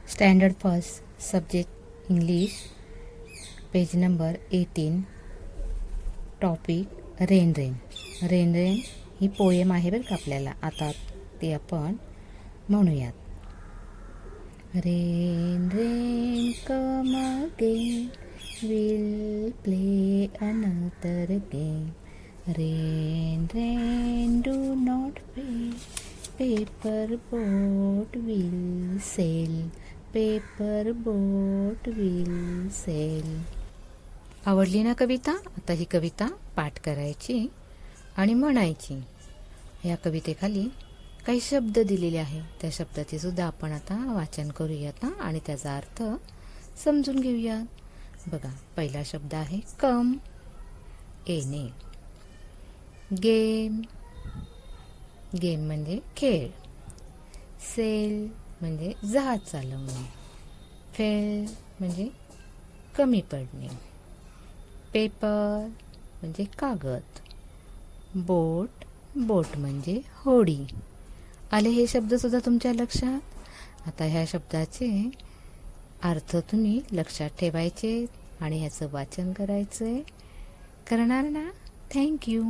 Standard first subject English page number 18 topic rain rain rain rain ही poem आहे बरं का आपल्याला. आता ते आपण म्हणूयात. Rain rain come again will play another game. Rain rain do not fail paper boat will sail. Paper boat will sail. आवडली ना कविता? आता ही कविता पाठ करायची आणि म्हणायची. या कवितेखाली काही शब्द दिलेले आहे, त्या शब्दाचे सुद्धा आपण आता वाचन करूयात आणि त्याचा अर्थ समजून घेऊयात. बघा, पहिला शब्द आहे कम, येणे. गेम, गेम म्हणजे खेळ. सेल म्हणजे जहाज चालवणे. फेल म्हणजे कमी पडणे. पेपर म्हणजे कागद. बोट, बोट म्हणजे होडी. आले हे शब्द सुद्धा तुमच्या लक्षात? आता ह्या शब्दाचे अर्थ तुम्ही लक्षात ठेवायचे आणि ह्याचं वाचन करायचंय. करणार ना? थँक्यू.